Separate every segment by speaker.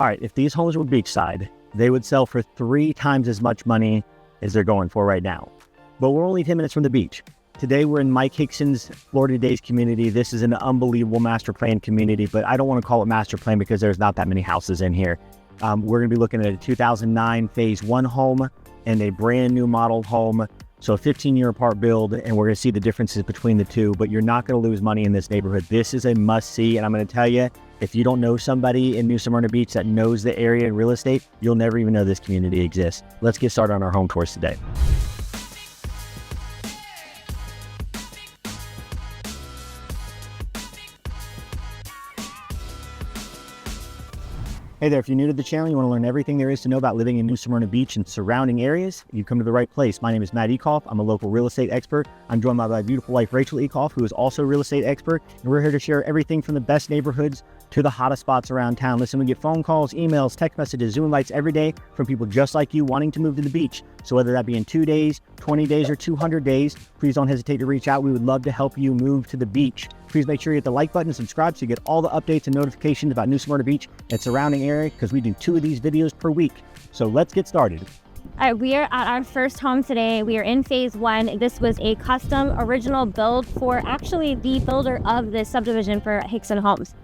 Speaker 1: All right, if these homes were beachside, they would sell for 3 times as much money as they're going for right now. But we're only 10 minutes from the beach. Today, we're in Mike Hickson's Florida Days community. This is an unbelievable master plan community, but I don't want to call it master plan because there's not that many houses in here. We're going to be looking at a 2009 Phase 1 home and a brand new model home. So a 15-year apart build, and we're going to see the differences between the two, but you're not going to lose money in this neighborhood. This is a must-see, and I'm going to tell you, if you don't know somebody in New Smyrna Beach that knows the area and real estate, you'll never even know this community exists. Let's get started on our home tours today. Hey there, if you're new to the channel, you want to learn everything there is to know about living in New Smyrna Beach and surrounding areas, you've come to the right place. My name is Matt Ecoff. I'm a local real estate expert. I'm joined by my beautiful wife, Rachel Ecoff, who is also a real estate expert. And we're here to share everything from the best neighborhoods to the hottest spots around town. Listen, we get phone calls, emails, text messages, Zoom invites every day from people just like you wanting to move to the beach. So whether that be in 2 days, 20 days, or 200 days, please don't hesitate to reach out. We would love to help you move to the beach. Please make sure you hit the like button and subscribe so you get all the updates and notifications about New Smyrna Beach and surrounding area, because we do 2 of these videos per week. So let's get started.
Speaker 2: All right, we are at our first home today. We are in Phase 1. This was a custom original build for actually the builder of this subdivision for Hickson Homes.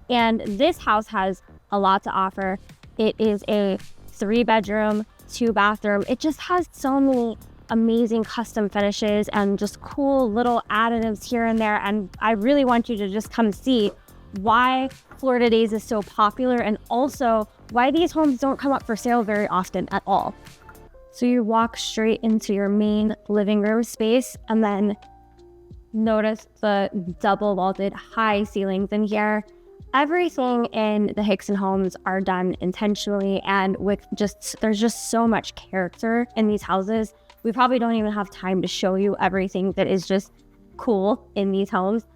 Speaker 2: And this house has a lot to offer. It is a 3-bedroom, 2-bathroom. It just has so many amazing custom finishes and just cool little additives here and there. And I really want you to just come see why Florida Days is so popular and also why these homes don't come up for sale very often at all. So you walk straight into your main living room space and then notice the double vaulted high ceilings in here. Everything in the Hickson homes are done intentionally and with there's just so much character in these houses. We probably don't even have time to show you everything that is just cool in these homes.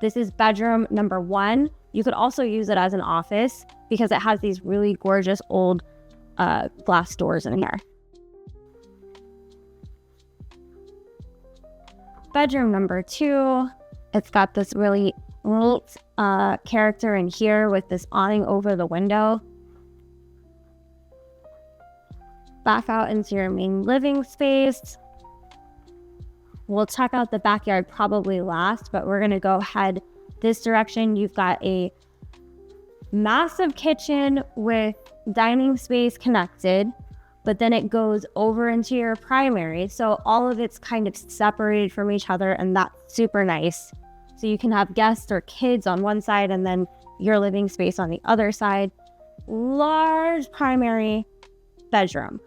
Speaker 2: This is bedroom number 1. You could also use it as an office because it has these really gorgeous old glass doors in here. Bedroom number 2, it's got this really neat character in here with this awning over the window. Back out into your main living space. We'll check out the backyard probably last, but we're gonna go ahead this direction. You've got a massive kitchen with dining space connected, but then it goes over into your primary. So all of it's kind of separated from each other, and that's super nice. So you can have guests or kids on one side and then your living space on the other side. Large primary bedroom.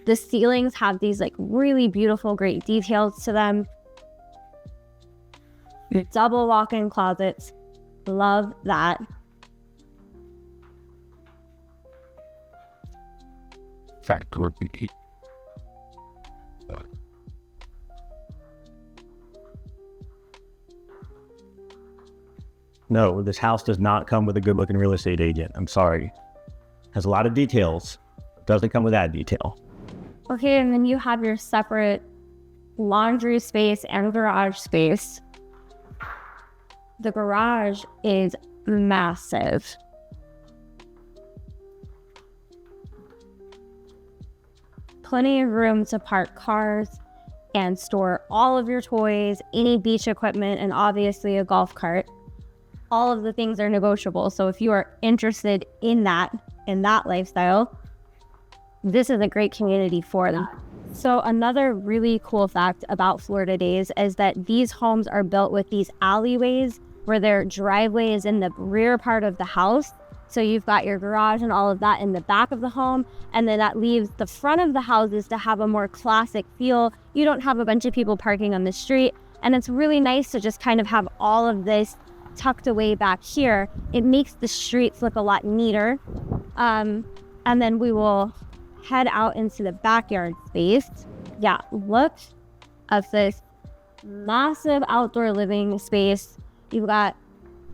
Speaker 2: The ceilings have these like really beautiful, great details to them. Double walk-in closets. Love that.
Speaker 3: Factory.
Speaker 1: No, this house does not come with a good-looking real estate agent. I'm sorry. Has a lot of details. Doesn't come with that detail.
Speaker 2: Okay, and then you have your separate laundry space and garage space. The garage is massive. Plenty of room to park cars and store all of your toys, any beach equipment, and obviously a golf cart. All of the things are negotiable. So if you are interested in that lifestyle, this is a great community for them. So another really cool fact about Florida Days is that these homes are built with these alleyways where their driveway is in the rear part of the house. So you've got your garage and all of that in the back of the home. And then that leaves the front of the houses to have a more classic feel. You don't have a bunch of people parking on the street. And it's really nice to just kind of have all of this tucked away back here. It makes the streets look a lot neater. And then we will head out into the backyard space. Yeah, look at this massive outdoor living space. You've got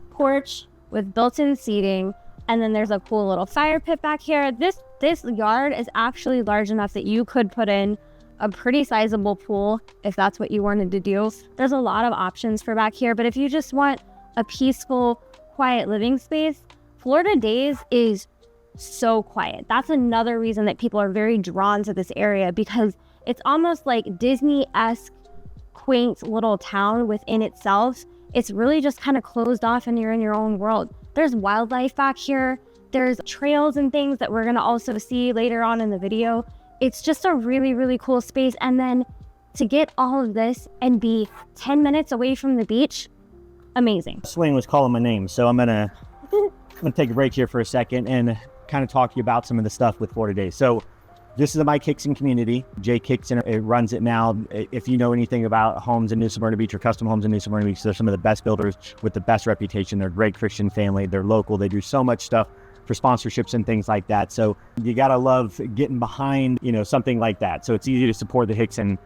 Speaker 2: porch with built-in seating, and then there's a cool little fire pit back here. This yard is actually large enough that you could put in a pretty sizable pool if that's what you wanted to do. There's a lot of options for back here, but if you just want a peaceful, quiet living space, Florida Days is so quiet. That's another reason that people are very drawn to this area, because it's almost like Disney-esque, quaint little town within itself. It's really just kind of closed off and you're in your own world. There's wildlife back here. There's trails and things that we're going to also see later on in the video. It's just a really, really cool space. And then to get all of this and be 10 minutes away from the beach, amazing.
Speaker 1: Swain was calling my name, so I'm gonna take a break here for a second and kind of talk to you about some of the stuff with Florida Days. So this is the Mike Hickson community. Jake Hickson runs it now. If you know anything about homes in New Smyrna Beach or custom homes in New Smyrna Beach, they're some of the best builders with the best reputation. They're a great Christian family. They're local. They do so much stuff for sponsorships and things like that. So you gotta love getting behind, something like that. So it's easy to support the Hickson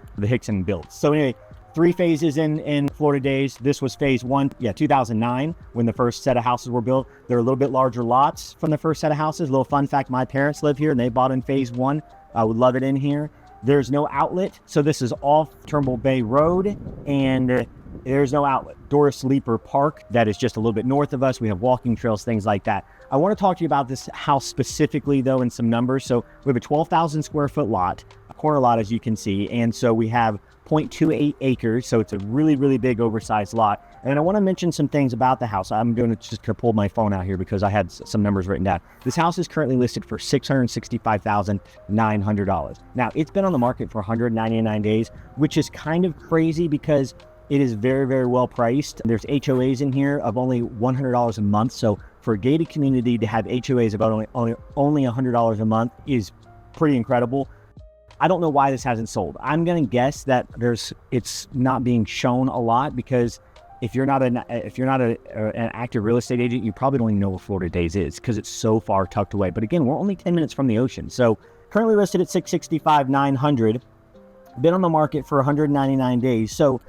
Speaker 1: builds. So anyway, 3 phases in Florida Days. This was phase 1, 2009, when the first set of houses were built. They're a little bit larger lots from the first set of houses. Little fun fact, my parents live here and they bought in phase 1. I would love it in here. There's no outlet. So this is off Turnbull Bay Road and there's no outlet. Doris Leeper Park, that is just a little bit north of us. We have walking trails, things like that. I want to talk to you about this house specifically though in some numbers. So we have a 12,000 square foot lot, a corner lot as you can see. And so we have 0.28 acres. So it's a really, really big oversized lot. And I want to mention some things about the house. I'm going to just pull my phone out here because I had some numbers written down. This house is currently listed for $665,900. Now it's been on the market for 199 days, which is kind of crazy because it is very, very well priced. There's HOAs in here of only $100 a month. So for a gated community to have HOAs about only $100 a month is pretty incredible. I don't know why this hasn't sold. I'm going to guess that it's not being shown a lot because if you're not an active real estate agent, you probably don't even know what Florida Days is because it's so far tucked away. But again, we're only 10 minutes from the ocean. So currently listed at $665,900, been on the market for 199 days. So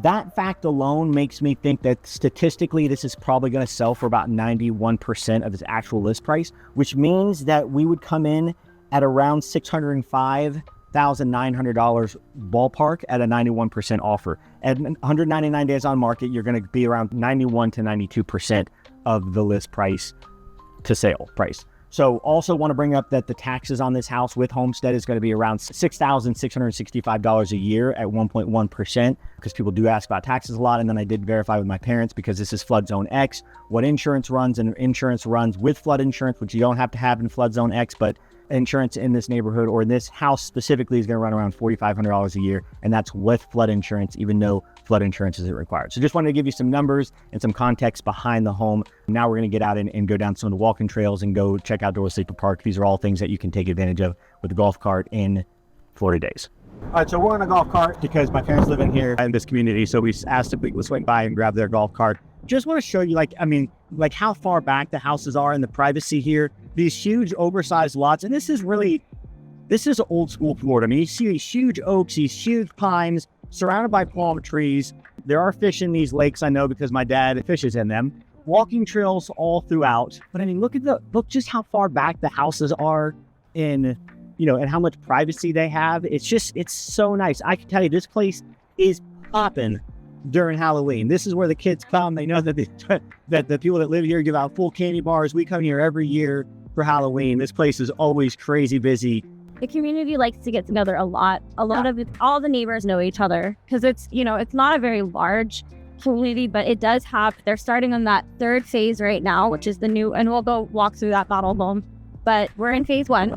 Speaker 1: that fact alone makes me think that statistically, this is probably going to sell for about 91% of its actual list price, which means that we would come in at around $605,900 ballpark at a 91% offer. At 199 days on market, you're going to be around 91 to 92% of the list price to sale price. So also want to bring up that the taxes on this house with homestead is going to be around $6,665 a year at 1.1%, because people do ask about taxes a lot. And then I did verify with my parents because this is flood zone X, what insurance runs, and insurance runs with flood insurance, which you don't have to have in flood zone X, but insurance in this neighborhood or in this house specifically is going to run around $4,500 a year. And that's with flood insurance, even though flood insurance isn't required. So just wanted to give you some numbers and some context behind the home. Now we're going to get out and go down some of the walking trails and go check out Doris Leeper Park. These are all things that you can take advantage of with the golf cart in Florida Days. All right, so we're on a golf cart because my parents live in here in this community. So we asked if we could swing by and grab their golf cart. Just want to show you, how far back the houses are and the privacy here. These huge oversized lots. And this is old school Florida. I mean, you see these huge oaks, these huge pines surrounded by palm trees. There are fish in these lakes, I know, because my dad fishes in them. Walking trails all throughout. But I mean, look just how far back the houses are and how much privacy they have. It's so nice. I can tell you, this place is popping during Halloween. This is where the kids come. They know that the people that live here give out full candy bars. We come here every year for Halloween. This place is always crazy busy.
Speaker 2: The community likes to get together a lot. All the neighbors know each other because it's not a very large community, but it does have, they're starting on that 3rd phase right now, which is the new, and we'll go walk through that model home. But we're in phase 1,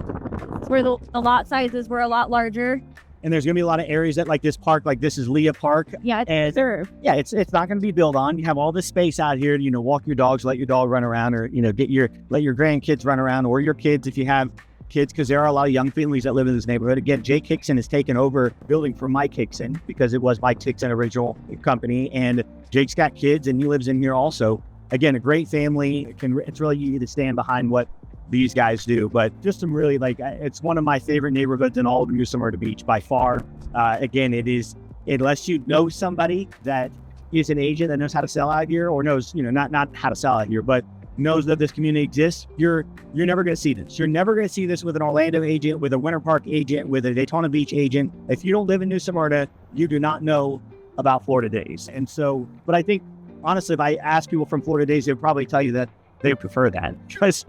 Speaker 2: where the lot sizes were a lot larger.
Speaker 1: And there's going to be a lot of areas that, like this park, like this is Leah Park.
Speaker 2: Yeah, it's reserved.
Speaker 1: Yeah, it's not going to be built on. You have all this space out here to, walk your dogs, let your dog run around, or, let your grandkids run around, or your kids if you have kids, because there are a lot of young families that live in this neighborhood. Again, Jake Hickson has taken over building for Mike Hickson because it was Mike Hickson's original company, and Jake's got kids and he lives in here also. Again, a great family. It's really easy to stand behind what these guys do, but just some really, it's one of my favorite neighborhoods in all of New Smyrna Beach by far. Again, it is, unless you know somebody that is an agent that knows how to sell out here, or knows, not how to sell out here, but knows that this community exists, you're never going to see this. You're never going to see this with an Orlando agent, with a Winter Park agent, with a Daytona Beach agent. If you don't live in New Smyrna, you do not know about Florida Days. And so, but I think, honestly, if I ask people from Florida Days, they'll probably tell you that they prefer that. Because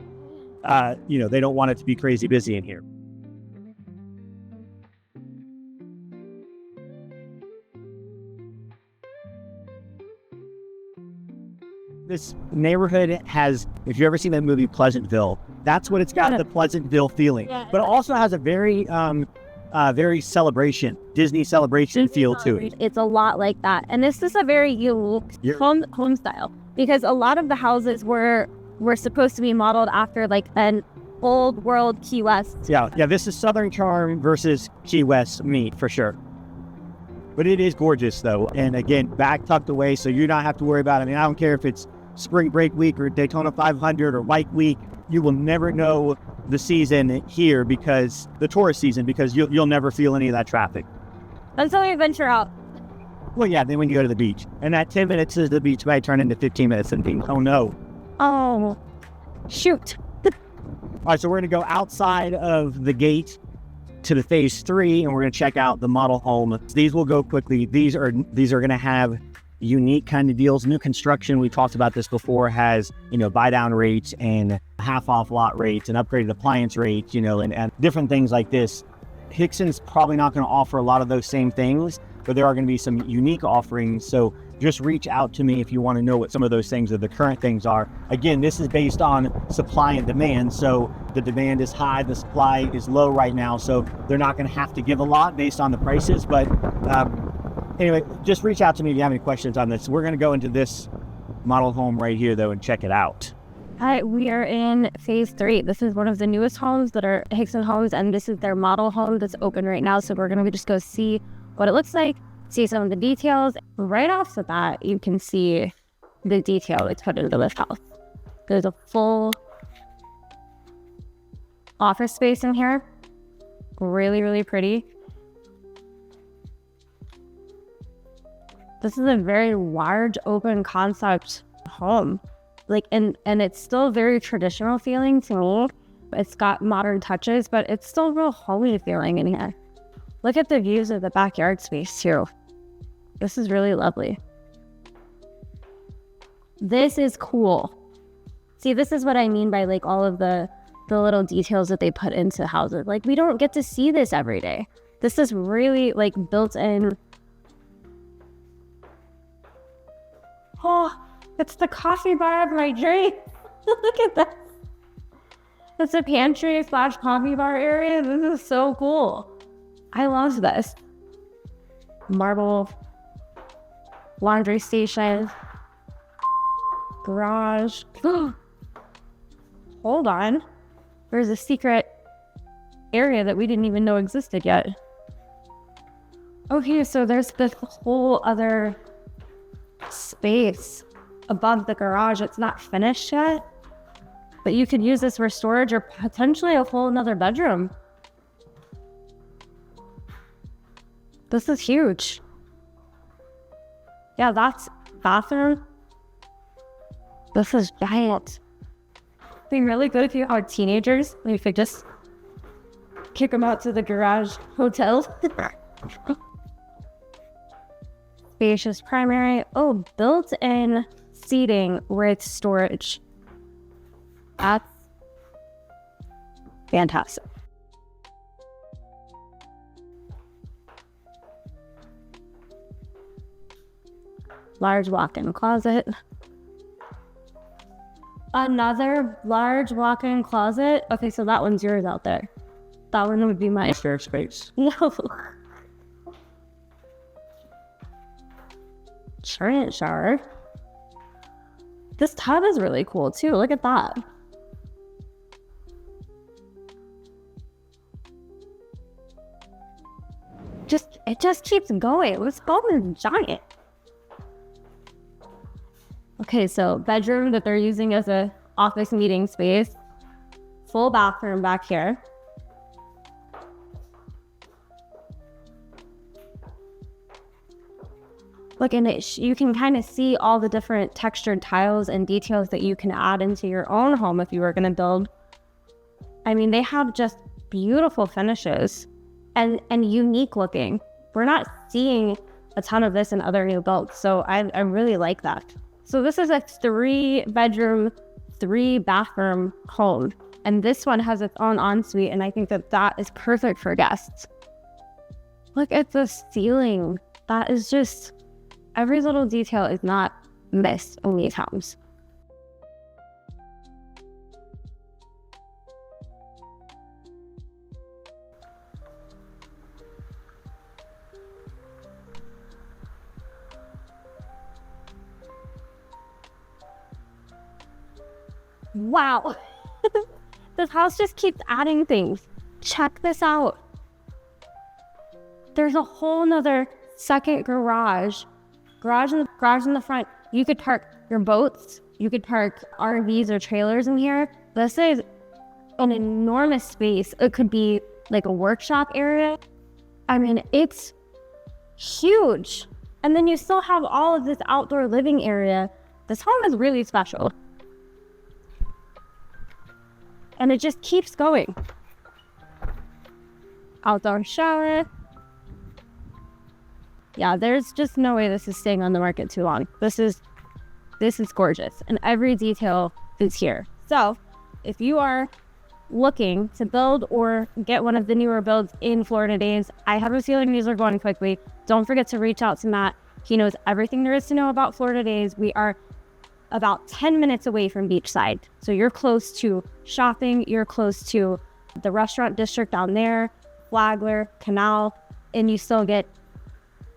Speaker 1: they don't want it to be crazy busy in here. This neighborhood has, if you've ever seen that movie Pleasantville, that's what it's got, the Pleasantville feeling. Yeah. But it also has a very Disney celebration feel to it.
Speaker 2: It's a lot like that. And this is a very unique home style, because a lot of the houses were supposed to be modeled after like an old world Key West.
Speaker 1: Yeah, this is Southern charm versus Key West meat for sure. But it is gorgeous though. And again, back tucked away, so you don't have to worry about it. I mean, I don't care if it's spring break week or Daytona 500 or White Week, you will never know the season here, because the tourist season, because you'll never feel any of that traffic.
Speaker 2: Until you venture out.
Speaker 1: Well, yeah, then when you go to the beach. And that 10 minutes to the beach might turn into 15 minutes and think, oh no.
Speaker 2: Oh, shoot.
Speaker 1: All right, so we're going to go outside of the gate to the phase 3, and we're going to check out the model home. These will go quickly. These are going to have unique kind of deals. New construction, we talked about this before, has, buy down rates and half off lot rates and upgraded appliance rates, and different things like this. Hickson's probably not going to offer a lot of those same things, but there are going to be some unique offerings. So just reach out to me if you want to know what some of those things or the current things are. Again, this is based on supply and demand. So the demand is high, the supply is low right now. So they're not going to have to give a lot based on the prices. But anyway, just reach out to me if you have any questions on this. We're going to go into this model home right here, though, and check it out.
Speaker 2: Hi, we are in phase 3. This is one of the newest homes that are Hickson homes, and this is their model home that's open right now. So we're going to just go see what it looks like, see some of the details. Right off the bat, you can see the detail that's put into this house. There's a full office space in here. Really, really pretty. This is a very large, open concept home. And it's still very traditional feeling to me. It's got modern touches, but it's still real homey feeling in here. Look at the views of the backyard space too. This is really lovely. This is cool. See, this is what I mean by like all of the little details that they put into houses. Like, we don't get to see this every day. This is really like built in. Oh, it's the coffee bar of my dream. Look at that. It's a pantry / coffee bar area. This is so cool. I love this. Marble laundry station. Garage. Hold on. There's a secret area that we didn't even know existed yet. Okay, so there's this whole other space above the garage. It's not finished yet, but you could use this for storage or potentially a whole another bedroom. This is huge. Yeah, that's bathroom. This is giant. It'd be really good if you had teenagers. You could just kick them out to the garage hotel. Spacious primary. Oh, built-in seating with storage. That's fantastic. Large walk-in closet. Another large walk-in closet. Okay, so that one's yours out there. That one would be mine.
Speaker 1: Spare space.
Speaker 2: No. Giant shower. This tub is really cool too. Look at that. It just keeps going. This home is giant. Okay, so bedroom that they're using as a office meeting space. Full bathroom back here. Look, and you can kind of see all the different textured tiles and details that you can add into your own home if you were going to build. I mean, they have just beautiful finishes and unique looking. We're not seeing a ton of this in other new builds, so I really like that. So this is a 3-bedroom, 3-bathroom home, And this one has its own ensuite, and I think that that is perfect for guests. Look at the ceiling. That is just, every little detail is not missed in these homes. Wow. This house just keeps adding things. Check this out. There's a whole nother second garage in the front. You could park your boats. You could park RVs or trailers in here. This is an enormous space. It could be like a workshop area. I mean, it's huge. And then you still have all of this outdoor living area. This home is really special. And it just keeps going. Outdoor shower. Yeah, there's just no way this is staying on the market too long. This is gorgeous, and every detail is here. So if you are looking to build or get one of the newer builds in Florida Days, I have a feeling these are going quickly. Don't forget to reach out to Matt. He knows everything there is to know about Florida Days. We are about 10 minutes away from beachside. So you're close to shopping, you're close to the restaurant district down there, Flagler, Canal, and you still get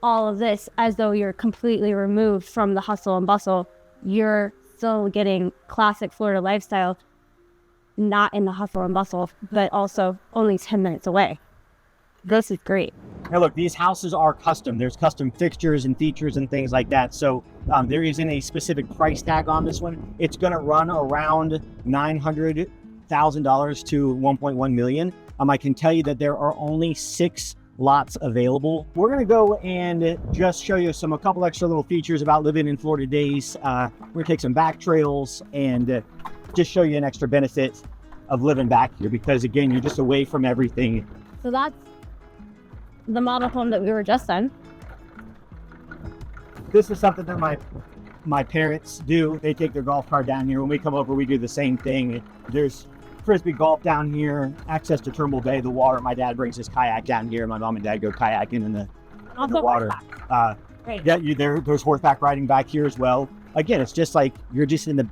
Speaker 2: all of this as though you're completely removed from the hustle and bustle. You're still getting classic Florida lifestyle, not in the hustle and bustle, but also only 10 minutes away. This is great.
Speaker 1: Now look, these houses are custom. There's custom fixtures and features and things like that. So there isn't a specific price tag on this one. It's going to run around $900,000 to $1.1 million. I can tell you that there are only 6 lots available. We're going to go and just show you a couple extra little features about living in Florida Days. We're going to take some back trails and just show you an extra benefit of living back here, because again, you're just away from everything.
Speaker 2: So that's the model home that we were just in.
Speaker 1: This is something that my parents do. They take their golf cart down here. When we come over, we do the same thing. There's frisbee golf down here, access to Turnbull Bay, the water. My dad brings his kayak down here. My mom and dad go kayaking in the water.
Speaker 2: Great.
Speaker 1: Yeah, there's horseback riding back here as well. Again, it's just like you're just in the,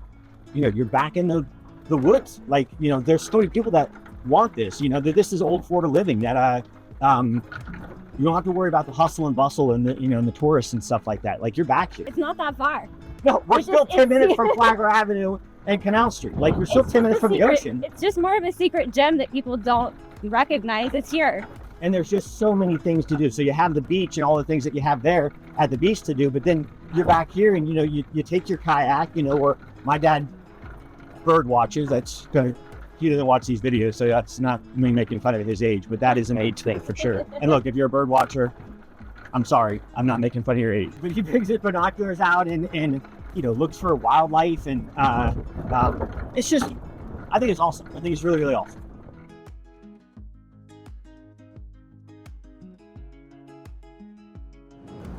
Speaker 1: you're back in the woods. Like, there's so many people that want this. That this is old Florida living. That you don't have to worry about the hustle and bustle and the tourists and stuff like that. Like, you're back here.
Speaker 2: It's not that far.
Speaker 1: No, we're still 10 minutes from Flagler Avenue and Canal Street. Like, we're still 10 minutes from the ocean.
Speaker 2: It's just more of a secret gem that people don't recognize. It's here.
Speaker 1: And there's just so many things to do. So you have the beach and all the things that you have there at the beach to do, but then you're back here and, you take your kayak, or my dad bird watches. He doesn't watch these videos, so that's not me making fun of his age, but that is an age thing for sure. And look, if you're a bird watcher, I'm sorry, I'm not making fun of your age. But he brings his binoculars out and looks for wildlife, and it's just, I think it's awesome. I think it's really, really awesome.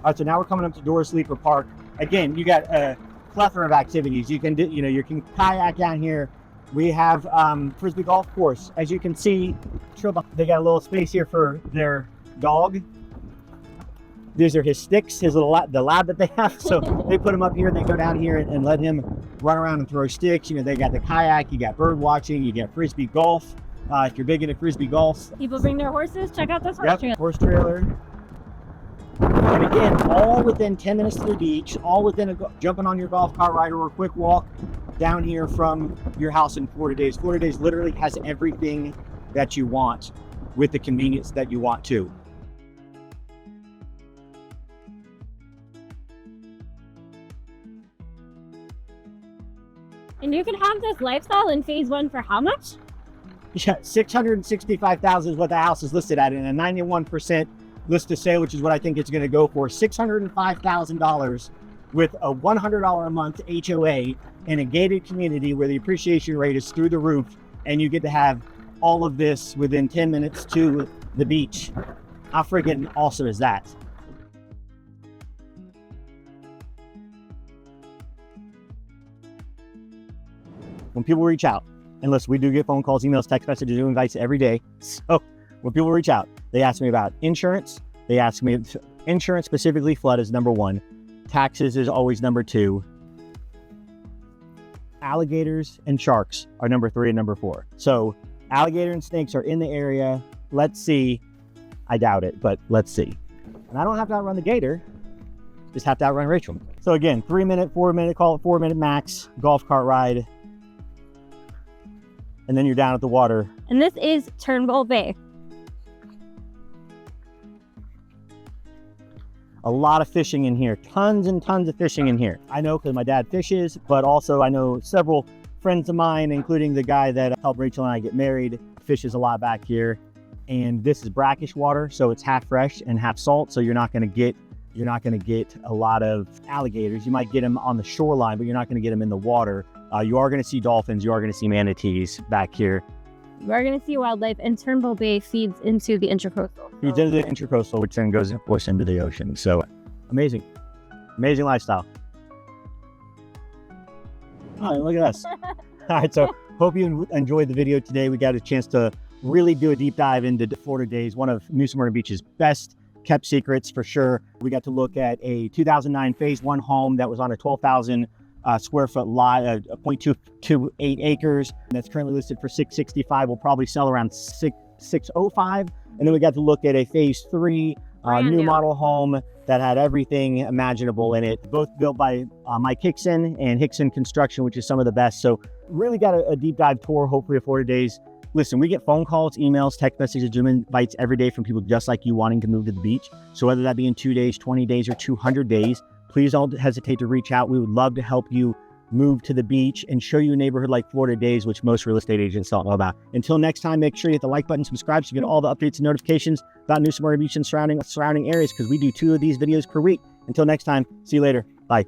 Speaker 1: All right, so now we're coming up to Doris Sleeper Park. Again, you got a plethora of activities. You can do, you can kayak down here. We have frisbee golf course. As you can see, they got a little space here for their dog. These are his sticks, the lab that they have. So they put him up here and they go down here and let him run around and throw sticks. They got the kayak, you got bird watching, you got frisbee golf. If you're big into frisbee golf.
Speaker 2: People bring their horses. Check out this horse trailer.
Speaker 1: Horse trailer. And again, all within 10 minutes to the beach, all within jumping on your golf cart ride or a quick walk down here from your house in Florida Days. Florida Days literally has everything that you want with the convenience that you want too.
Speaker 2: And you can have this lifestyle in phase 1 for how much?
Speaker 1: Yeah, $665,000 is what the house is listed at, and a 91% list to sale, which is what I think it's going to go for. $605,000 with a $100 a month HOA in a gated community where the appreciation rate is through the roof, and you get to have all of this within 10 minutes to the beach. How freaking awesome is that? When people reach out, And listen, we do get phone calls, emails, text messages, new invites every day. So when people reach out, they ask me about insurance. They ask me insurance, specifically flood, is number one. Taxes is always number two. Alligators and sharks are number three and number four. So alligator and snakes are in the area. Let's see. I doubt it, but let's see. And I don't have to outrun the gator, just have to outrun Rachel. So again, 3 minute, 4 minute, call it 4 minute max golf cart ride. And then you're down at the water.
Speaker 2: And this is Turnbull Bay.
Speaker 1: A lot of fishing in here, tons and tons of fishing in here. I know because my dad fishes, but also I know several friends of mine, including the guy that helped Rachel and I get married, fishes a lot back here. And this is brackish water, so it's half fresh and half salt. So you're not going to get a lot of alligators. You might get them on the shoreline, but you're not going to get them in the water. You are going to see dolphins. You are going to see manatees back here.
Speaker 2: You are going to see wildlife, and Turnbull Bay feeds into the intracoastal.
Speaker 1: Feeds into the intracoastal, which then goes, of course, into the ocean. So amazing, amazing lifestyle. All right, look at us. All right, so hope you enjoyed the video today. We got a chance to really do a deep dive into Florida Days, one of New Smyrna Beach's best kept secrets for sure. We got to look at a 2009 phase one home that was on a 12,000 square foot lot, 0.228 acres. And that's currently listed for $665. We'll probably sell around $605. And then we got to look at a phase three new model home that had everything imaginable in it, both built by Mike Hickson and Hickson Construction, which is some of the best. So really got a deep dive tour, hopefully, of Florida Days. Listen, we get phone calls, emails, text messages, Zoom invites every day from people just like you wanting to move to the beach. So whether that be in 2 days, 20 days, or 200 days, please don't hesitate to reach out. We would love to help you move to the beach and show you a neighborhood like Florida Days, which most real estate agents don't know about. Until next time, make sure you hit the like button, subscribe so you get all the updates and notifications about New Smyrna Beach and surrounding areas, because we do 2 of these videos per week. Until next time, see you later. Bye.